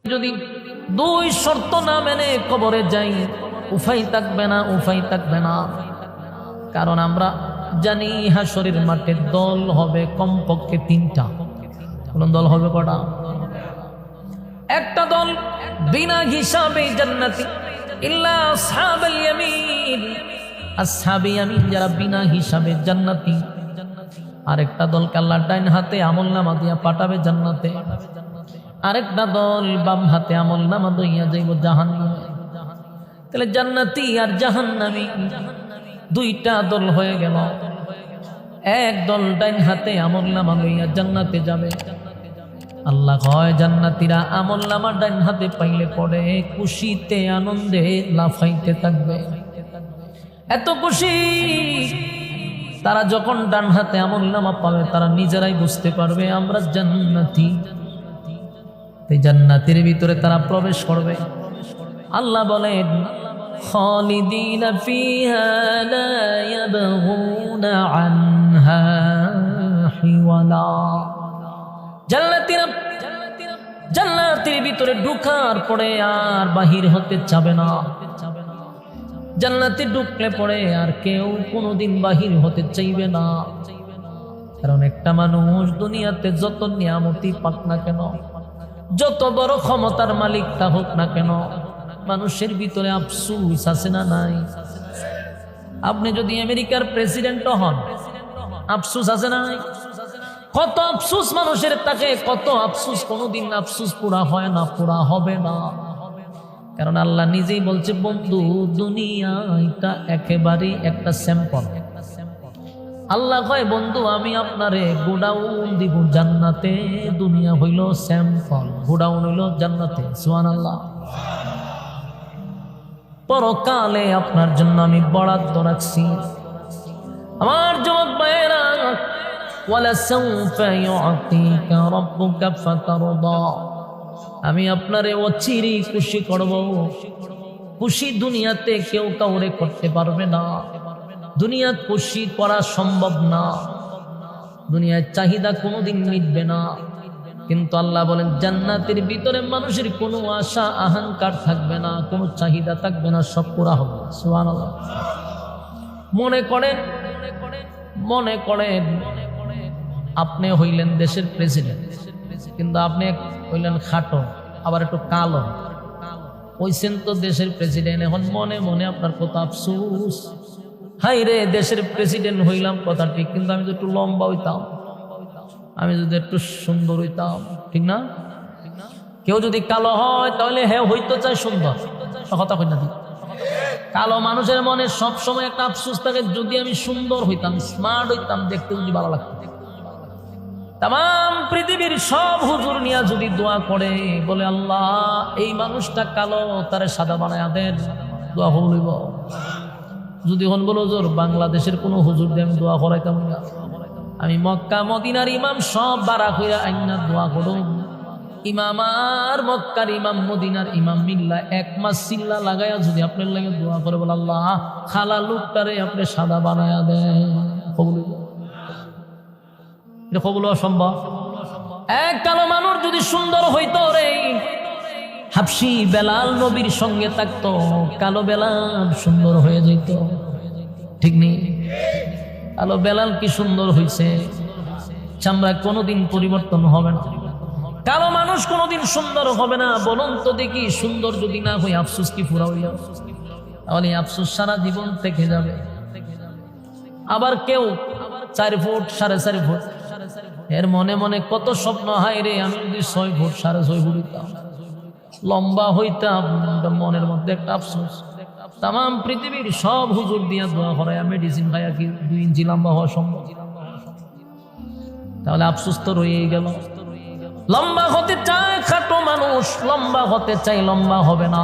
যদি দুই শর্ত না মেনে কবরে যাই, উপায় থাকবে না, উপায় থাকবে না। কারণ আমরা জানি হাশরের মাঠে দল হবে কমপক্ষে তিনটা। কোন দল হবে? কটা? একটা দল বিনা হিসাবে জান্নাতি, ইল্লা আসহাবুল ইয়ামিন, আসহাবে ইয়ামিন যারা বিনা হিসাবে জান্নাতি। আরেকটা দলকে আল্লাহ ডাইন হাতে আমলনামা দিয়া পাঠাবে জান্নাতে, আরেকটা দল বাম হাতে আমলনামা দিয়া যাইব জাহান্নামে। তাহলে জান্নাতি আর জাহান্নামী দুইটা দল হয়ে গেল। এক দল ডাইন হাতে আমলনামা লইয়া জান্নাতে যাবে। আল্লাহ কয় জান্নাতীরা আমলনামা ডাইন হাতে পাইলে পড়ে খুশিতে আনন্দে লাফাইতে থাকবে। এত খুশি তারা যখন ডান হাতে আমলনামা পাবে তারা নিজেরাই বুঝতে পারবে আমরা জান্নাতি। এই জান্নাতের ভিতরে তারা প্রবেশ করবে। আল্লাহ বলেন খালিদিনা ফিহা লা ইয়াবগুনা আনহা হিওয়ালা। জান্নাতের ভিতরে ঢুকার পরে আর বাহির হতে চাবে না। জান্নাতে ঢুকলে পরে আর কেউ কোনোদিন বাহির হতে চাইবে না। কারণ একটা মানুষ দুনিয়াতে যত নিয়ামতি পাক না কেন, যত বড় ক্ষমতার মালিক তা হোক না কেন, মানুষের ভিতরে আফসোস আছে না নাই? আপনি যদি আমেরিকার প্রেসিডেন্ট হন, আফসোস আছে না নাই? কত আফসোস মানুষের থাকে, কত আফসোস। কোনোদিন আফসোস পুরা হয় না, পুরা হবে না। কারণ আল্লাহ নিজেই বলছে বন্ধু দুনিয়া এটা একেবারে একটা স্যাম্পল। আল্লাহ কয় বন্ধু আমি আপনারে গোডাউন দিব জান্নাতে, দুনিয়া হইল স্যাম্পল, গোডাউন হইল জান্নাতে। সুবহানাল্লাহ। পরকালে আপনার জন্য আমি বরাদ্দ রাখছি। আমার যুবক ভাইয়েরা, ওয়ালাসাউফা ইউতিকা রাব্বুকা ফাতারদা, আমি আপনারে অচিরেই খুশি করব। খুশি দুনিয়াতে কেউ কাউরে করতে পারবে না। দুনিয়া খুশি করা সম্ভব না, দুনিয়ার চাহিদা কোনোদিন মিটবে না। কিন্তু আল্লাহ বলেন জান্নাতের ভিতরে মানুষের কোনো আশা আহংকার থাকবে না, কোনো চাহিদা থাকবে না, সব পুরা হবে। সুবহানাল্লাহ। মনে করেন আপনি হইলেন দেশের প্রেসিডেন্ট, কিন্তু আপনি হইলেন খাটো, আবার একটু কালো। হইছেন তো দেশের প্রেসিডেন্ট, এখন মনে মনে আপনার কত আফসোস, হাই রে দেশের প্রেসিডেন্ট হইলাম কথা ঠিক, কিন্তু আমি যদি একটু লম্বা হইতাম, আমি যদি একটু সুন্দর হইতাম, ঠিক না? কেউ যদি কালো হয় তাহলে হ্যাঁ হইতে চায় সুন্দর, কথা কই না? কালো মানুষের মনে সবসময় একটা আফসোস থাকে, যদি আমি সুন্দর হইতাম, স্মার্ট হইতাম, দেখতে যদি ভালো লাগতো। তাম পৃথিবীর সব হুজুর নিয়া যদি দোয়া করে, বলে আল্লাহ এই মানুষটা কালো, তারে সাদা বানায়া দেন, দোয়া হইব। যদি হন বলো হুজুর বাংলাদেশের কোন হুজুর দিয়ে আমি দোয়া করাইতাম না, আমি মক্কা মদিনার ইমাম সব বারা কইরা আইনা দোয়া করুন। ইমাম আর মক্কার ইমাম মদিনার ইমাম মিল্লা এক মাস চিল্লা লাগাইয়া যদি আপনার লাগে দোয়া করে, বলে আল্লাহ খালা লোকটারে আপনি সাদা বানায়া দেন, কবুল হইব। এটা কবুল অসম্ভব। এক কালো মানুষ যদি সুন্দর হইতো রে, হাবশি বেলাল নবীর সঙ্গে থাকতো, কালো বেলাল সুন্দর হয়ে যেত, ঠিক নেই? কালো বেলাল কি সুন্দর হইছে, চামড়া কোনোদিন পরিবর্তন হবে না। কালো মানুষ কোনোদিন সুন্দর হবে না। বলুন তো দেখি, সুন্দর যদি না হই আফসোস কি পুরা হইয়া? তাহলে আফসোস সারা জীবন থেকে যাবে। আবার কেউ 4 ফুট 4.5 ফুট, এর মনে মনে কত স্বপ্ন, হায় রে আমি যদি 6 ফুট 6.5 ফুট হইতাম, লম্বা হইতাম, মনের মধ্যে একটা আফসোস। তাম পৃথিবীর সব হুজুর দিয়া দোয়া করায় মেডিসিন খাইয়া কি 2 ইঞ্চি লম্বা হওয়া সম্ভব? তাহলে আফসোস তো রয়েই গেল। লম্বা হতে চায় খাটো মানুষ, লম্বা হতে চাই লম্বা হবে না।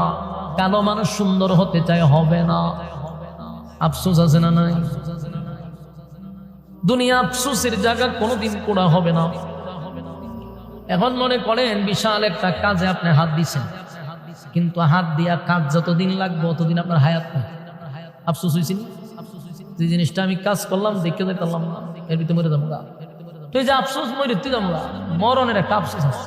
কালো মানুষ সুন্দর হতে চায়, হবে না। আফসোস আছে না নাই? দুনিয়া আফসোসের জায়গা কোনোদিন পুরা হবে না। এখন মনে করেন বিশাল একটা কাজে আপনি হাত দিচ্ছেন, কিন্তু হাত দিয়া কাজ যতদিন লাগবে অতদিন আপনার হায়াত নেই। আফসোস হয়েছে না? যে জিনিসটা আমি কাজ করলাম দেখে পারলাম না, এর ভিতরে মরে যাবো। তো এই যে আফসোস মরে যাবো, মরণের একটা আফসোস আছে।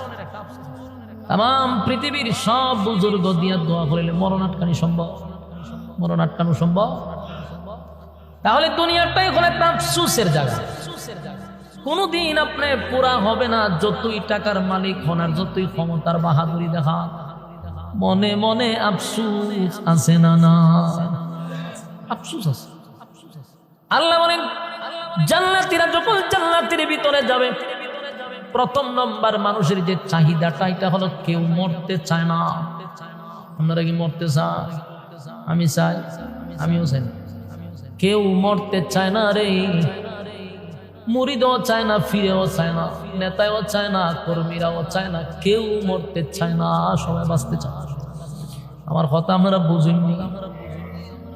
তাম পৃথিবীর সব বুজুর্গ দিয়া দোয়া করিলে মরণ আটকানি সম্ভব? মরণ আটকানো সম্ভব? তাহলে দুনিয়াটাই হলে আফসোসের জায়গা। কোনদিন আপনি পুরা হবে না, যতই টাকার মালিক হন আর যতই ক্ষমতার বাহাদুরি দেখান, মনে মনে আফসোস আছে না? না, আফসোস আছে। আল্লাহ বলেন জান্নাতীরা যখন জান্নাতের ভিতরে যাবে, প্রথম নম্বর মানুষের যে চাহিদাটা এটা হলো কেউ মরতে চায় না। আপনারা কি মরতে চান? আমি চাই, আমিও চাই। কেউ মরতে চায় না রে, মুরিদও চায় না, ফিরেও চায় না, নেতাও চায় না, কর্মীরাও চায় না, কেউ মরতে চায় না, সবাই বাঁচতে চায়। আমার কথা আপনারা বুঝেননি?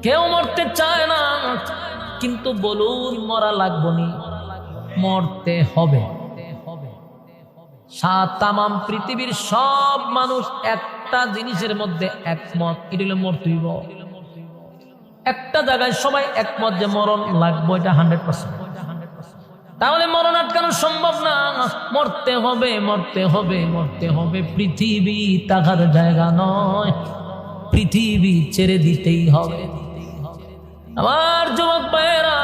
কেউ মরতে চায় না, কিন্তু বলুন মরা লাগবো নি, মরতে হবে। তামাম পৃথিবীর সব মানুষ একটা জিনিসের মধ্যে একমত, এটা হলো মরতেই। একটা জায়গায় সবাই একমত যে মরণ লাগবে, এটা 100%। তাহলে মরণ আটকানো সম্ভব না, মরতে হবে, মরতে হবে, মরতে হবে। পৃথিবী থাকার জায়গা নয়, পৃথিবী ছেড়ে দিতেই হবে। আমার যুবক ভাইয়েরা,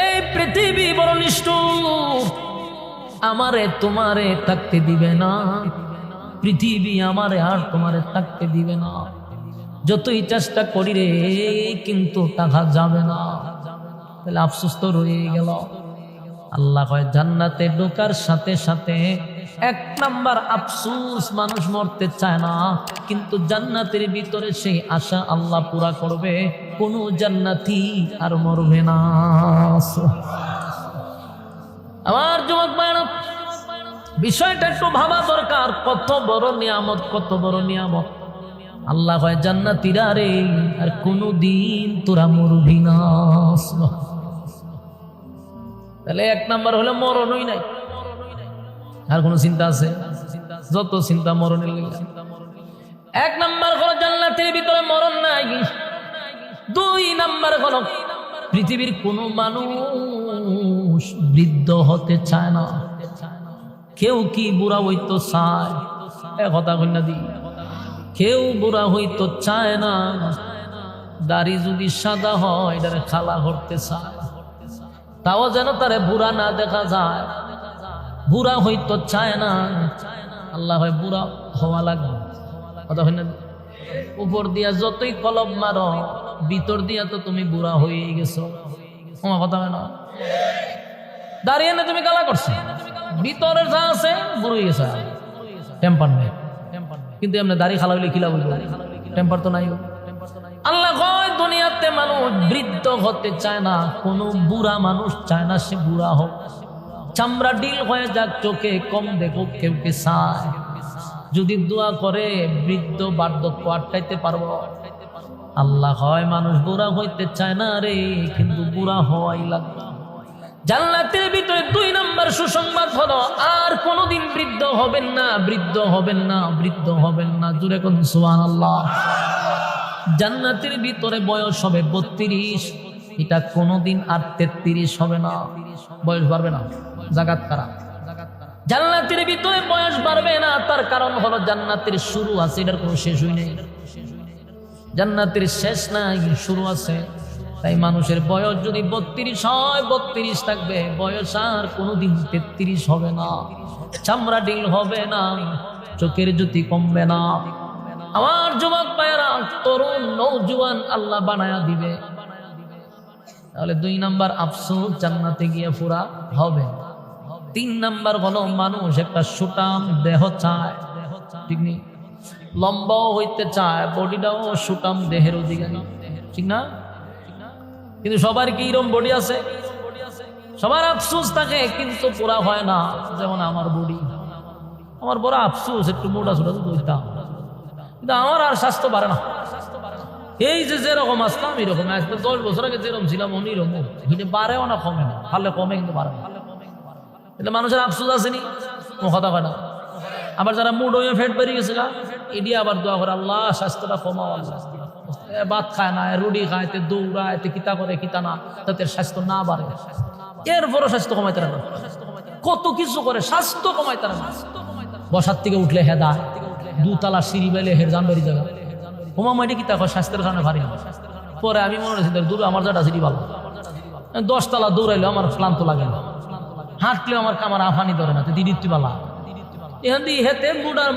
এই পৃথিবী বড় নিষ্ঠুর, আমারে তোমারে থাকতে দিবে না। পৃথিবী আমারে আর তোমারে থাকতে দিবে না। যতই চেষ্টা করি রে, কিন্তু থাকা যাবে না। তাহলে আফসোস তো রয়ে গেল। আল্লাহ কয় জান্নাতে ঢোকার সাথে সাথে এক নাম্বার আফসোস, মানুষ মরতে চায় না, কিন্তু জান্নাতের ভিতরে সেই আশা আল্লাহ পুরা করবে, কোন জান্নাতি আর মরবে না। আমার যুবক ভাইরা, বিষয়টা একটু ভাবা দরকার। কত বড় নিয়ামত, কত বড় নিয়ামত। আল্লাহ কয় জান্নাতীরা রে, আর কোনদিন তোরা মরবি না। তাহলে এক নাম্বার হলো মরণই নাই। আর কোন চিন্তা আছে? যত চিন্তা মরণের। এক নাম্বার হলো জান্নাতের ভিতরে মরণ নাই। দুই নাম্বার হলো পৃথিবীর কোন মানুষ বৃদ্ধ হতে চায় না। কেউ কি বুড়া হইতো চায়? কথা কন্যা দি, কেউ বুড়া হইতো চায় না। দাড়ি যদি সাদা হয়, এটারে খালা করতে চায়, তাও যেন তারে বুড়া না দেখা যায়। বুড়া হইতো চায় না। আল্লাহ হয় বুড়া হওয়া লাগবে। কথা হয় না? উপর দিয়া যতই কলম মারো, ভিতর দিয়া তো তুমি বুড়া হয়ে গেছো। আমার কথা হয় না? দাঁড়িয়ে না তুমি গালা করছো, ভিতরে যা আছে বুড়ো হয়ে গেছে, টেম্পার নেই। কিন্তু এমনি দাড়ি খালা হইলে খিলা বলবো, টেম্পার তো নাই। আল্লাহ কয় দুনিয়াতে মানুষ বৃদ্ধ হতে চায় না, কোন বুড়া মানুষ চায় না সে বুড়া হোক। চামড়া ডিল হয়ে যাক, চোখে কম দেখো, কেউ কে চায়। যদি দোয়া করে বৃদ্ধ বার্ধক্য আটকাইতে পারবো। আল্লাহ হয় মানুষ বুড়া হইতে চায় না রে, কিন্তু বুড়া হওয়াই লাগবে। জান্নাতের ভিতরে দুই নম্বর সুসংবাদ হলো, আর কোনদিন বৃদ্ধ হবেন না, বৃদ্ধ হবেন না, বৃদ্ধ হবেন না। জুড়ে কোন সুবহানাল্লাহ। জান্নাতের ভিতরে বয়স হবে 32, এটা কোনদিন আর 33 হবে না। বয়স বাড়বে না, জাগাত কারা। জান্নাতের ভিতরে বয়স বাড়বে না, তার কারণ হলো জান্নাতের শুরু আছে, এটার কোনো শেষ হই নাই। জান্নাতের শেষ নাই, শুরু আছে। তাই মানুষের বয়স যদি 32 হয়, 32 থাকবে। বয়স আর কোনোদিন 33 হবে না। চামড়া ডিল হবে না, চোখের জ্যোতি কমবে না। আমার যুবক ভাইয়েরা, তরুণ নওজোয়ান আল্লাহ বানায়া দিবে। তাহলে 2 নাম্বার আফসোস, জান্নাতে গিয়ে পুরা হবে। 3 নাম্বার হলো মানুষ একটা সুটাম দেহ চায়, ঠিক নেই? লম্বাও হইতে চায়, বডিটাও সুটাম দেহের অধিকারী, ঠিক না? কিন্তু সবার কি এরকম বডি আছে? সবার আফসোস থাকে, কিন্তু পুরা হয় না। যেমন আমার বডি, আমার বড় আফসোস, একটু মোটা ছোটা তো হইতাম, কিন্তু আমার আর স্বাস্থ্য বাড়ে না। এই যে যেরকম আসলাম এরকম, 10 বছর আগে যেরকম ছিলাম অন্য এরকম, কিন্তু বাড়েও না, কমে না। পারলে কমে, কিন্তু বাড়ে না। এটা মানুষের আফসোস আসেনি, কথা হয় না। আবার যারা মুড হয়ে ফেট বেরিয়ে গেছে, এটি আবার দোয়া করে, আল্লাহ স্বাস্থ্যটা কমাও। আল্লাহ ভাত খায় না, রুটি খায়, দৌড়ায়, কিতা করে কিতা না, তাতে স্বাস্থ্য না বাড়ে। এরপরও স্বাস্থ্য কমাইতে না, কত কিছু করে স্বাস্থ্য কমাইতে না। বসার থেকে উঠলে হেদা, দুতলা সিঁড়ি বাইলে হের জান বাড়ি জায়গা হোমা মাইটি কি দেখো স্বাস্থ্যের কারণে পারি না। পরে আমি মনে হয়েছি দূর আমার যাটা সিঁড়ি ভালো, 10 তলা দৌড়াইলো আমার ক্লান্ত লাগে না, হাঁটলেও আমার আফানি ধরে না, দিদিত্তি বালা এখান দিয়ে হেতে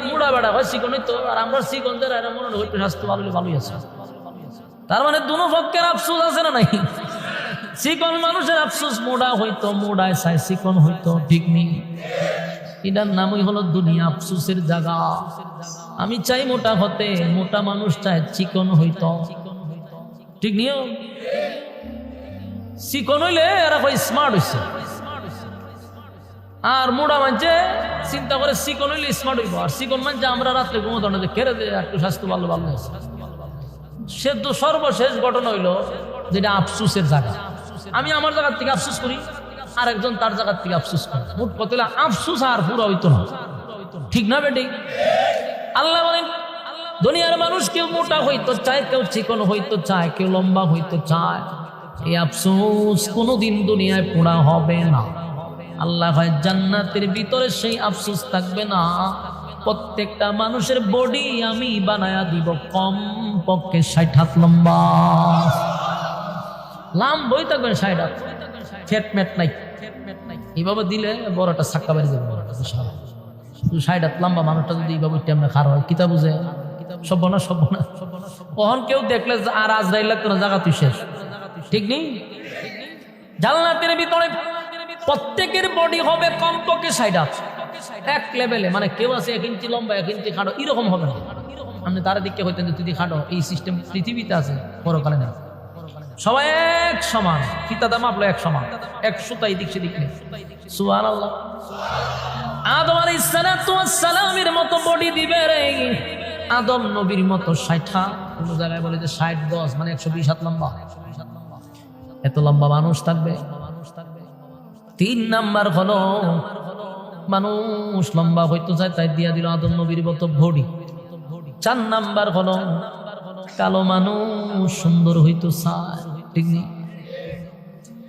মুড়া বেড়া হয় চিকন হইতো, আর আমরা চিকন যারা এরা মনে হয় স্বাস্থ্য ভালো ভালোই আছে। তার মানে দুনো পক্ষের আফসোস আছে না নাই? চিকন মানুষের আফসোস, মোড়া হইতো মোড়ায় চাই চিকন হইতো, ঠিক নেই। এটার নামই হলো দুনিয়া, আফসোসের জায়গা। আমি চাই মোটা হতে, মোটা মানুষ চায় চিকন হইতো, ঠিক নিও। চিকন হইলে এরা কই স্মার্ট হইছে, আর মোড়া মানছে চিন্তা করে চিকন হইলে স্মার্ট হইব। আর চিকন মানছে আমরা রাত্রে ঘুমোতো না, কেড়ে দে একটু স্বাস্থ্য ভালো ভালো আছে। সে তো সর্বশেষ ঘটনা হইলো যেটা আফসোসের জায়গা। আমি আমার জায়গার থেকে আফসোস করি, আর একজন তার জায়গার থেকে আফসোস করে, মোট কথা আফসোস আর পুরো হইতো না, ঠিক না বেটি? আল্লাহ বলেন দুনিয়ার মানুষ কেউ মোটা হইতো চায়, কেউ চিকন হইতো চায়, কেউ লম্বা হইতো চায়। এই আফসোস কোনোদিন দুনিয়ায় পুরা হবে না। আল্লাহ হয় জান্নাতের ভিতরে সেই আফসোস থাকবে না। প্রত্যেকটা মানুষের বডি আমি বানায়া দিব কম পক্ষে 60 হাত লম্বা, লাম্বই থাকবেন 60 হাত, ফেটমেট নাই। এইভাবে দিলে বড়টা ছাক্কা বাড়ি যাবে। 60 হাত লম্বা মানুষটা যদি এইভাবে টেমনে খার হয়, কিতা বুঝে সব না সব না। কখন কেউ দেখলে আর আজরাইল লাগতো না, জায়গা তুই শেষ, ঠিক নেই? জান্নাতের ভিতরে প্রত্যেকের বডি হবে কমপক্ষে 60 হাত, এক লেভেলে। মানে কেউ আছে 1 ইঞ্চি লম্বা 1 ইঞ্চি খাটো, এরকম হবে না। আপনি তারা দিকে হইতেন যে তুই খাটো, এই সিস্টেম পৃথিবীতে আছে, পরকালে না। সবাই এক সমান, ফিতা মাপলো এক সমান, 100 দিক সেদিক নেই। সুবহানাল্লাহ। আদম আলাইহিস সালামের মতো বডি দিবে রে, আদম নবীর মতো 60 হাত। কোন জায়গায় বলে যে 60-10 মানে 120 হাত লম্বা, এত লম্বা মানুষ থাকবে। 3 নাম্বার হলো মানুষ লম্বা হইতো চায়, তাই দিয়া দিল আদম নবীর মতো বডি। 4 নাম্বার হলো কালো মানুষ সুন্দর হইতো চায়, ঠিক নেই?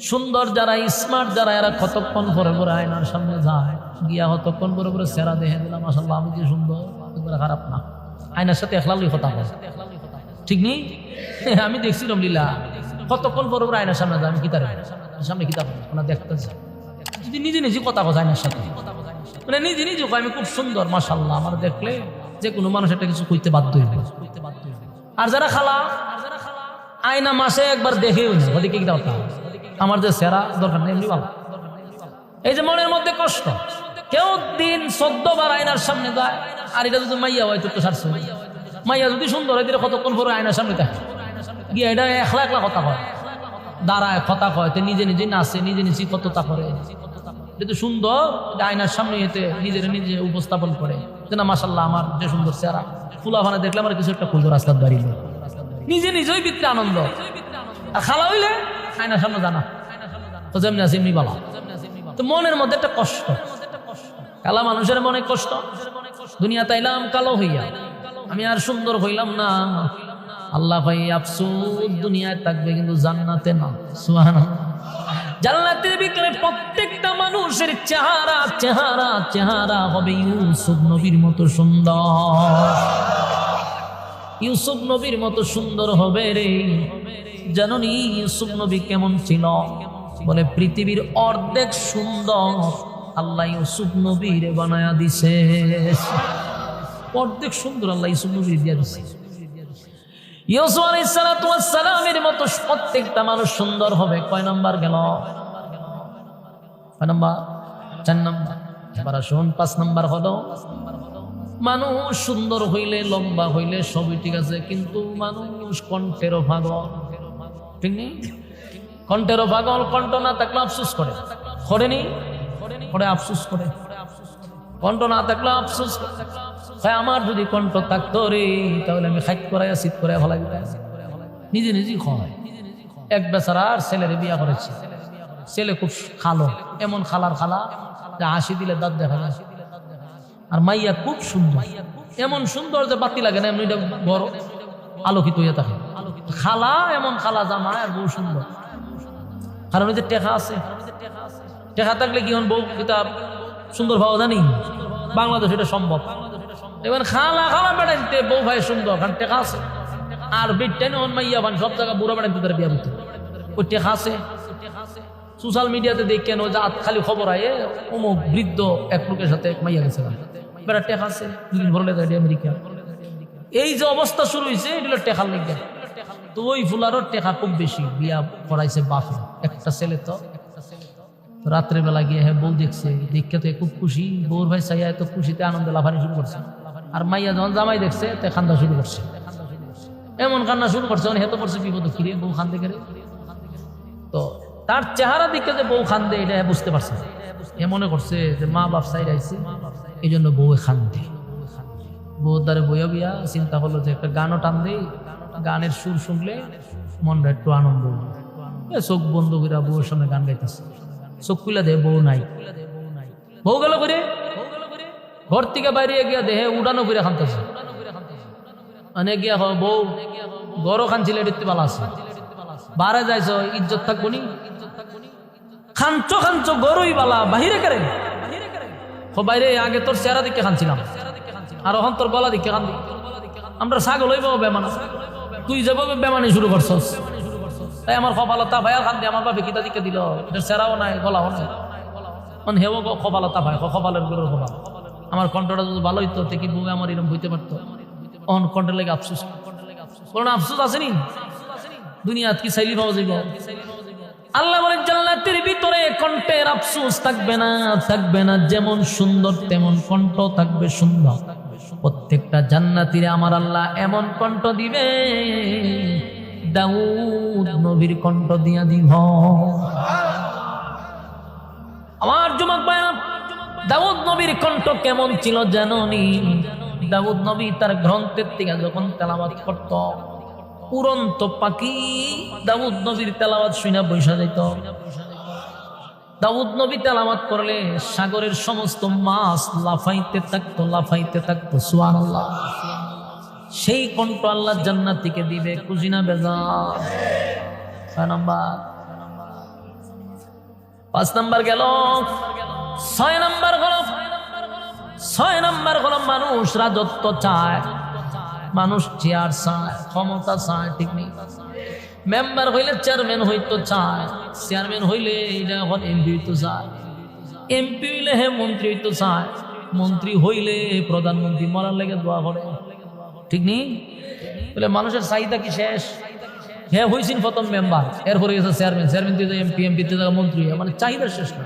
সুন্দর যারা, স্মার্ট যারা, এরা কতক্ষণ পরে পরে আয়নার সামনে যায়, গিয়া কতক্ষণ পরে পরে চেহারা দেখে দিলাম, মাশাআল্লাহ আমি যে সুন্দর, খারাপ না। আয়নার সাথে এখলালি কথা বলে, ঠিক নেই? আমি দেখছিলাম লীলা, কতক্ষণ পরে পরে আয়নার সামনে যায়, আমি কিতার সামনে কিতাব না দেখতে যাই, যদি নিজে নিজে কথা কথা আয়নার সাথে, মানে নিজে নিজে আমি খুব সুন্দর মাশাআল্লাহ, আমার দেখলে যে কোনো মানুষ একটা কিছু কইতে বাধ্য হইবে। আর যারা খালা আয়না মাসে একবার দেখেও না, ওদিকে কি দরকার, আমার যে সেরা দরকার নেই, এমনি ভালো। এই যে মনের মধ্যে কষ্ট, কেউ দিন 14 বার আয়নার সামনে যায়। আর এটা যদি মাইয়া হয় তো সারছে, মাইয়া যদি সুন্দর হয় কতক্ষণ পরে আয়নার সামনে থাকে গিয়ে এটা একলা একলা কথা কয়, দাঁড়ায় কথা কয়, নিজে নিজে নাচে, নিজে নিজে কতটা করে। এটা সুন্দর, আয়নার সামনে এতে নিজের নিজে উপস্থাপন করে যে না মাশাআল্লাহ আমার যে সুন্দর চেহারা, ফুলাফানা দেখলে আমার কিছু একটা খুলতো রাস্তার দাঁড়িয়ে, নিজে নিজেই ভিতরে আনন্দ। আর খালা হইলে আয়নার সামনে জানা তো যেমনি আছে এমনি বালা। তো মনের মধ্যে একটা কষ্ট, কালা মানুষের মনে কষ্ট। দুনিয়া তাইলাম কালো হইয়া, আমি আর সুন্দর হইলাম না। আল্লাহ ভাই আফসোস দুনিয়ায় থাকবে কিন্তু জান্নাতে না। সুবহানাল্লাহ। জান্নাতের ভিতরে প্রত্যেকটা মানুষের চেহারা চেহারা চেহারা হবে ইউসুফ নবীর মতো সুন্দর, ইউসুফ নবীর মতো সুন্দর হবে রে। জানোনি ইউসুফ নবী কেমন ছিল? বলে পৃথিবীর অর্ধেক সুন্দর আল্লাহ ইউসুফ নবীর বানায়া দিছে, অর্ধেক সুন্দর আল্লাহ ইউসুফ নবীর দিয়া দিছে। ইউসুফ আলাইহিস সালামের মতো প্রত্যেকটা মানুষ সুন্দর হবে। কয় নাম্বার গেল? কয় নাম্বার? 4 নাম্বার। এবার আসুন 5 নাম্বার হলো মানুষ সুন্দর হইলে লম্বা হইলে সবই ঠিক আছে, কিন্তু মানুষ কণ্ঠেরও পাগল, ঠিক নেই? কণ্ঠেরও পাগল, কণ্ঠ না থাকলে আফসোস করে, করেনি? করে আফসোস করে, কণ্ঠ না থাকলে আফসোস করে। আমার যদি কণ্ঠ থাকতো রে তাহলে আমি খাইত করাইয়া শীত করাইয়া ভালো নিজে নিজেই খাওয়াই। এক বেচারার ছেলের বিয়া করেছে, ছেলে খুব খালো, এমন খালার খালা যে হাসি দিলে দাঁত দেখা যায়। আর মাইয়া খুব সুন্দর, এমন সুন্দর যে বাতি লাগে না, এমনি বড় আলোকিত হইয়া থাকে। খালা এমন খালা জামাই আর বউ সুন্দর, কারণ ওই যে টেকা আছে, টেকা থাকলে কি বউ কিতাব সুন্দর ভাবা জানি বাংলাদেশ এটা সম্ভব। এবার খালা খালা বেড়াইতে বউ ভাই সুন্দর কারণ টেকা আছে, আর বেটেন মাইয়া ভান সব জায়গায় বুড়া বেড়াইতে তারা বিয়া দিতে ওই টেকা আছে। সোশ্যাল মিডিয়াতে দেখেন ওই যে খালি খবর আয় অমুক বৃদ্ধ এক লোকের সাথে এক মাইয়া গেছে, বেড়া টেকা আছে, দুদিন ভরলে যায় আমেরিকা। এই যে অবস্থা শুরু হয়েছে এগুলো টেকার লেগে, তো ওই ফুলারও টেকা খুব বেশি, বিয়া করাইছে বাপে। একটা ছেলে তো রাত্রে বেলা গিয়ে হ্যাঁ বউ দেখছে, দেখে তো খুব খুশি, বউর ভাই চাইয়া তো খুশিতে আনন্দে লাফানি শুরু করছে। আর মাইয়া যখন জামাই দেখছে তো কান্দা শুরু করছে, এমন কান্না শুরু করছে হেতো করছে বিপদ কিরে বউ খান্দে গেলে। তো তার চেহারা দিকে যে বউ খান্দে এটা বুঝতে পারছে, এ মনে করছে যে মা বাপ সাইড আইছে এই জন্য বউ খান্দে। বউ দ্বারে বইয়া বিয়া চিন্তা করলো যে একটা গানও টান দেই, গানের সুর শুনলে মনটা একটু আনন্দ। চোখ বন্ধ করে বউর সামনে গান গাইতেছে, চোখ খুলে দেয় বউ নাই। বউ গেল করে ঘর থেকে বাইরে গিয়া দেহে উড়ানো করে খানতেছে, মানে গিয়া বউ গরও খানছিল এটি ভালো আছে, বারে যাইছ ইজ্জত থাকবো নি, খাঞ্চো খাঞ্চো গরুই বালা বাহিরে করে বাইরে। আগে তোর চেহারা দিকে খানছিলাম আর এখন তোর গলা দিকে খান, আমরা ছাগল হইব বেমানা, তুই যেভাবে বেমানি শুরু করছস তাই আমার কপালতা ভাই আর খান দিয়ে আমার বাপে কিতা দিকে দিল, এটার চেহারাও নাই গলাও নাই, মানে হেও কপালতা ভাই কপালের গরুর কপাল। আমার কণ্ঠটা যদি ভালো হইতো কি বউ আমার এরকম হইতে পারতো। অন কণ্ঠের লেগে আফসোস, কোন আফসোস আসেনি দুনিয়াত কি চাইলি পাওয়া যাইব। আল্লাহ বলেন জান্নাতের ভিতরে কণ্ঠের আফসোস থাকবে না, থাকবে না। যেমন সুন্দর তেমন কণ্ঠ থাকবে সুন্দর। প্রত্যেকটা জান্নাতীরে আমার আল্লাহ এমন কণ্ঠ দিবে দাউদ নবীর কণ্ঠ দিয়া দিব। আমার যুবক ভাইরা, দাউদ নবীর কণ্ঠ কেমন ছিল জানোনি? দাউদ নবী তার গ্রন্থের থেকে যখন তেলাওয়াত করত, উড়ন্ত পাখি দাউদ নবীর তেলাওয়াত শুনে বসে যেত। দাউদ নবী তেলাওয়াত করলে সাগরের সমস্ত মাছ লাফাইতে থাকতো, লাফাইতে থাকতো। সুবহানাল্লাহ। সেই কণ্ঠ আল্লাহ জান্নাতীকে দিবে, খুশি না বেজার? 6 নাম্বার। 5 নাম্বার গেল। 6 নাম্বার হলো 6 নাম্বার হলো মানুষ রাজত্ব চায়, মানুষ চেয়ার চায়, ক্ষমতা চায়, ঠিক নেই? মেম্বার হইলে চেয়ারম্যান হইতো চায়, চেয়ারম্যান হইলে এটা এখন এমপি হইতো চায়, এমপি হইলে হে মন্ত্রী হইতো চায়, মন্ত্রী হইলে প্রধানমন্ত্রী মরার লেগে দোয়া করে, ঠিক নেই? বলে মানুষের চাহিদা কি শেষ? হ্যাঁ হয়েছেন প্রথম মেম্বার, এরপরে গেছে চেয়ারম্যান, চেয়ারম্যান দিয়ে এমপি, এমপি দিয়ে মন্ত্রী, মানে চাহিদা শেষ না।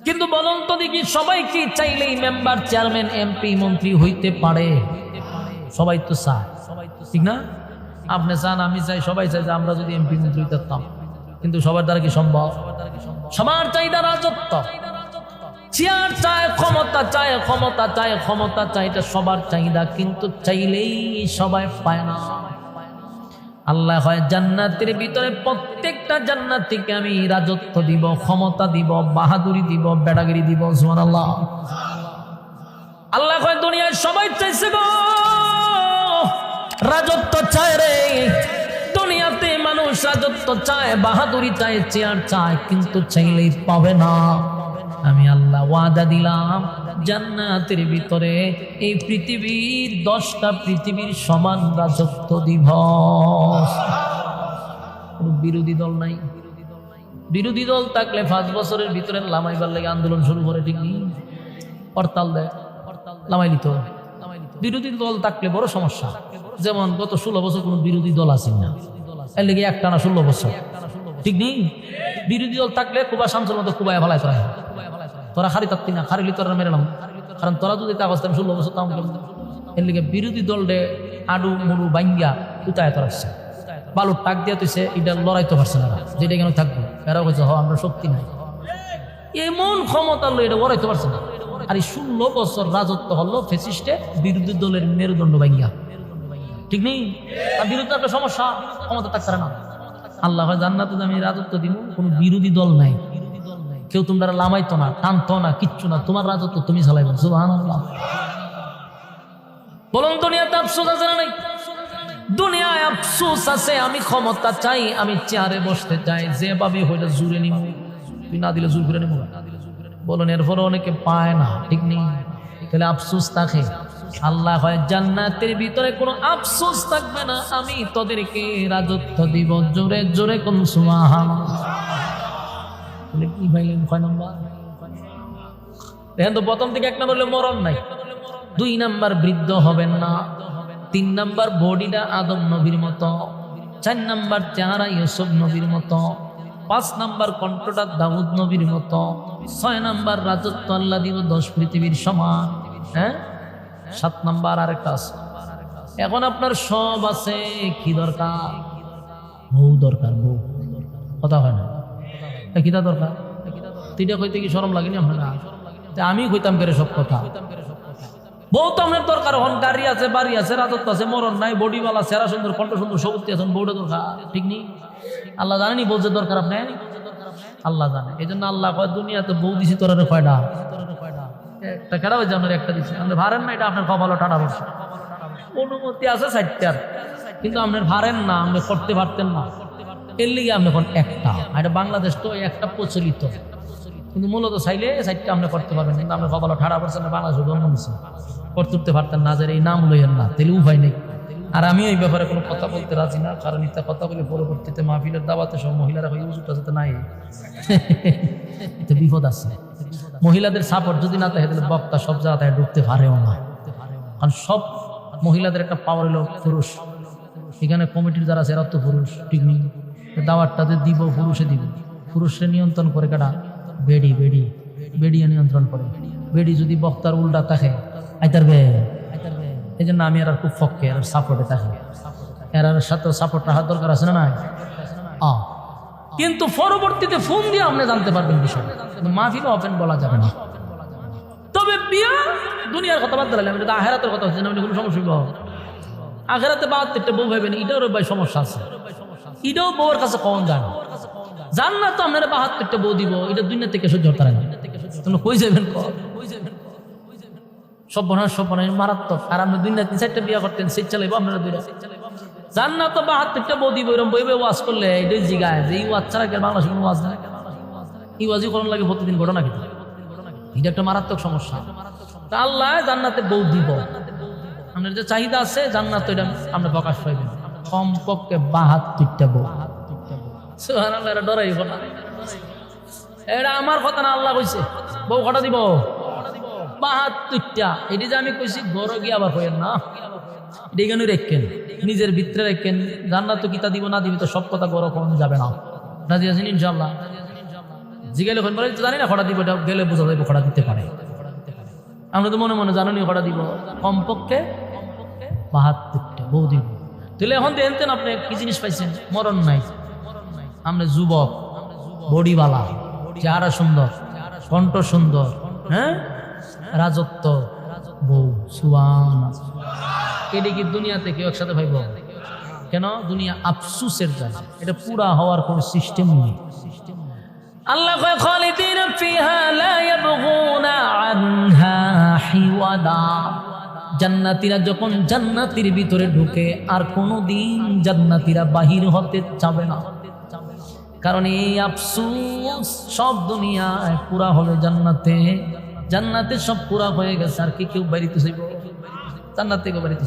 কিন্তু বলুন তো দেখি, সবাই কি চাইলেই মেম্বার, চেয়ারম্যান, এমপি, মন্ত্রী হইতে পারে? সবাই তো চায়, ঠিক না? আপনি চান, আমি চাই, সবাই চাই যে আমরা যদি এমপি মন্ত্রী হইতাম, কিন্তু সবার দ্বারা কি সম্ভব? সবার চাহিদা রাজত্ব, চেয়ার চায়, ক্ষমতা চায়, ক্ষমতা চায়, ক্ষমতা চায়, এটা সবার চাহিদা, কিন্তু চাইলেই সবাই পায় না। আল্লাহ হয় জান্নাতের ভিতরে প্রত্যেকটা জান্নাতীকে আমি রাজত্ব দিব, ক্ষমতা দিব, বাহাদুরি দিব, বেড়াগিরি দিব। সুবহানাল্লাহ। আল্লাহ হয় দুনিয়ায় সবাই চাইছে গো রাজত্ব চায় রে, দুনিয়াতে মানুষ রাজত্ব চায়, বাহাদুরি চায়, চেয়ার চায়, কিন্তু চাইলেই পাবে না। আমি আল্লাহ ওয়াদা দিলাম জান্নাতের ভিতরে এই পৃথিবীর 10টা পৃথিবীর সমান রাজত্ব দিব। কোন বিরোধী দল নাই। বিরোধী দল থাকলে 5 বছরের ভিতরে লামাইবার লাগে আন্দোলন শুরু করে, ঠিক নেই? হরতাল দেয়, লামাই দিত। বিরোধী দল থাকলে বড় সমস্যা। যেমন গত 16 বছর কোন বিরোধী দল আছে না, এর লেগে একটানা 16 বছর, ঠিক নেই? বিরোধী দল থাকলে কুবা শামসুর মতো কুবায় ভালাই তোরা, তোরা খারি থাকতি না, খারিলি তোরা মেরেলাম। কারণ তোরা যদি তা অবস্থায় 16 বছর তাম, এর লেগে বিরোধী দলরে আডু মুড়ু বাইঙ্গা উতায় তোরাচ্ছে, বালুর টাক দিয়া তুইছে, এটা লড়াইতে পারছে না, যেটা কেন থাকবো। এরা হয়েছে হ আমরা শক্তি নাই, এমন ক্ষমতা হলো এটা লড়াইতে পারছে না। আর এই 16 বছর রাজত্ব হলো ফেসিস্টে বিরোধী দলের মেরুদণ্ড বাইঙ্গা, ঠিক নেই? আর বিরোধী একটা সমস্যা, ক্ষমতা থাকতে না। আল্লাহ জান্নাতে আমি রাজত্ব দিব, কোন বিরোধী দল নাই, কেউ তোমরা লামাইতো না, টানতো না, কিচ্ছু না, তোমার রাজত্ব তুমি চালাইবে। সুবহানাল্লাহ। বলুন দুনিয়াতে আফসোস আছে না নাই? দুনিয়ায় আফসোস আছে। আমি ক্ষমতা চাই, আমি চেয়ারে বসতে চাই, যেভাবে হইলে জুড়ে নিব, তুই না দিলে জোর করে নিব। বলুন এরপরে অনেকে পায় না, ঠিক নেই? তাহলে আফসোস থাকে। আল্লাহ হয় জান্নাতের ভিতরে কোনো আফসোস থাকবে না, আমি তোদেরকে রাজত্ব দিব। জোরে জোরে কোন সুবহানাল্লাহ। বলে কি ভাইলেন কয় নাম্বার? দেখেন তো, প্রথম থেকে 1 নম্বর হলো মরণ নাই, 2 নাম্বার বৃদ্ধ হবেন না, 3 নাম্বার বডিটা আদম নবীর মতো, 4 নাম্বার চেহারা ইউসুফ নবীর মতো, 5 নাম্বার কণ্ঠটা দাউদ নবীর মতো, 6 নাম্বার রাজত্ব আল্লাহ দিব 10 পৃথিবীর সমান। হ্যাঁ, 7 নাম্বার আরেকটা আছে। এখন আপনার সব আছে, কি দরকার? বউ দরকার, বউ। কথা হয় না, কিটা দরকার? তিনটা কইতে কি শরম লাগেনি আপনারা? আমি কইতাম করে সব কথা। বউ তো আপনার দরকার, হন গাড়ি আছে, বাড়ি আছে, রাজত্ব আছে, মরণ নাই, বডিওয়ালা, সেরা সুন্দর, কণ্ঠ সুন্দর, সবুজ আছেন, বউটা দরকার, ঠিক নেই? আল্লাহ জানেনি বলছে দরকার আপনি? আল্লাহ জানে। এই জন্য আল্লাহ কয় দুনিয়াতে বউ দিছি তোর কয়টা? একটা কেডা হয়েছে আপনার? একটা দিচ্ছে। আপনি ভারেন না, এটা আপনার কপালও টানা পড়ছে। অনুমতি আছে 4টার, কিন্তু আপনার ভারেন না, আপনি করতে পারতেন না, এর লিগে আপনি এখন একটা। এটা বাংলাদেশ তো একটা প্রচলিত, কিন্তু মূলত চাইলে 4টা আপনি করতে পারবেন, কিন্তু আপনার কপালও ঠাড়া পড়ছেন না, বাংলাদেশে জন্ম নিচ্ছে, করতে উঠতে পারতেন না, যে এই নাম লইয়েন না, তাহলে উপায় নেই। আর আমি এই ব্যাপারে কোনো কথা বলতে রাজি না, কারণ ইত্যা কথা বলে পরবর্তীতে মাহফিলের দাওয়াতে সব মহিলারা হয়ে উজুটা যাতে নাই, এতে বিপদ আছে। মহিলাদের সাপোর্ট যদি না থাকে তাহলে বক্তা সব জায়গায় ঢুকতে পারেও না, কারণ সব মহিলাদের একটা পাওয়ার হলো পুরুষ। এখানে কমিটির যারা আছে এরা তো পুরুষ, ঠিক নেই? দাওয়াতটা দিব পুরুষে দিব, পুরুষে নিয়ন্ত্রণ করে কাটা? বেডি, বেডি, বেডিয়ে নিয়ন্ত্রণ করে। বেডি যদি বক্তার উল্টা থাকে আইতারবে। এই জন্য আমি এর খুব পক্ষে, এর সাপোর্টে থাকে, এর সাথে সাপোর্ট রাখার দরকার আছে না? নাই। কিন্তু পরবর্তীতে ফোন দিয়ে আপনি জানতে পারবেন বিষয়টা, মাহফিলে ওপেন বলা যাবে না। তবে বিয়া দুনিয়ার কথা বাদ দিলাম, এটা আখেরাতের কথা হচ্ছে না, কোনো সমস্যা হইব? আখেরাতে 72টা বউ ভাইবেন, এটারও ভাই সমস্যা আছে। এটাও বউয়ের কাছে কম যান, জান না তো আপনারা 72টা বউ দিব, এটা দুনিয়া থেকে সহ্য করতে পারেন। তোমরা কই যাবেন? সব বনার মারাত্মক। আর আপনি 2-3-4টা বিয়া করতেন, সেই চালাইবো আপনারা 2টা। জান না তো 72টা বউ দিব, এরকম বইবে ওয়াজ করলে এটাই জিগায় যে এই ওয়াজ ছাড়া কি বাংলাদেশে কোনো ওয়াজ নাই? এই ওয়াজই করণ লাগে প্রতিদিন, ঘটনা কিন্তু এটা একটা মারাত্মক সমস্যা। আল্লাহ জান্নাতে বউ দিব, আপনার যে চাহিদা আছে জান্নাত, এটা আপনি প্রকাশ পাইবেন। কমপক্ষে 72টা বউ। সুবহানাল্লাহ, এটা ডরাইব না, এটা আমার কথা না, আল্লাহ কইছে বউ কটা দিব? 72টা। এটি যে আমি কইছি ঘরে গিয়ে আবার কইেন না, এটা কেন রেখেন, নিজের ভিতরে রেখেন। জান্নাত কিতা দিব না দিব তো সব কথা গরো কোন যাবে না। রাজি আছেন ইনশাআল্লাহ? জিগাইলে বলে জানি না খড়া দিব, এটা গেলে বোঝা যাবে খড়া দিতে পারে। আমরা তো মনে মনে জানি খড়া দিব, কমপক্ষে 72টা বউ দিব। তাহলে এখন দেখতেন আপনি কি জিনিস পাইছেন? মরণ নাই, আপনি যুবক, বডিওয়ালা, চেহারা সুন্দর, কণ্ঠ সুন্দর, হ্যাঁ, রাজত্ব, বউ। সুবহানাল্লাহ। এটা কি দুনিয়াতে কেউ একসাথে ভাইব? কেন? দুনিয়া আফসুসের জায়গা, এটা পুরা হওয়ার কোন সিস্টেম নেই। আল্লাহ কয় খালিদিনা ফিহা লা ইয়াবগুনা আনহা হিওয়াদা। জান্নাতীরা যখন জান্নাতের ভিতরে ঢুকে আর কোনোদিন জান্নাতীরা বাহির হতে চাবে না, কারণ এই আফসোস সব দুনিয়ায় পুরা হবে জান্নাতে। জান্নাতে সব পুরা হয়ে গেছে, আর কি কেউ বাড়িতে যাইব? জান্নাত থেকে বাড়িতে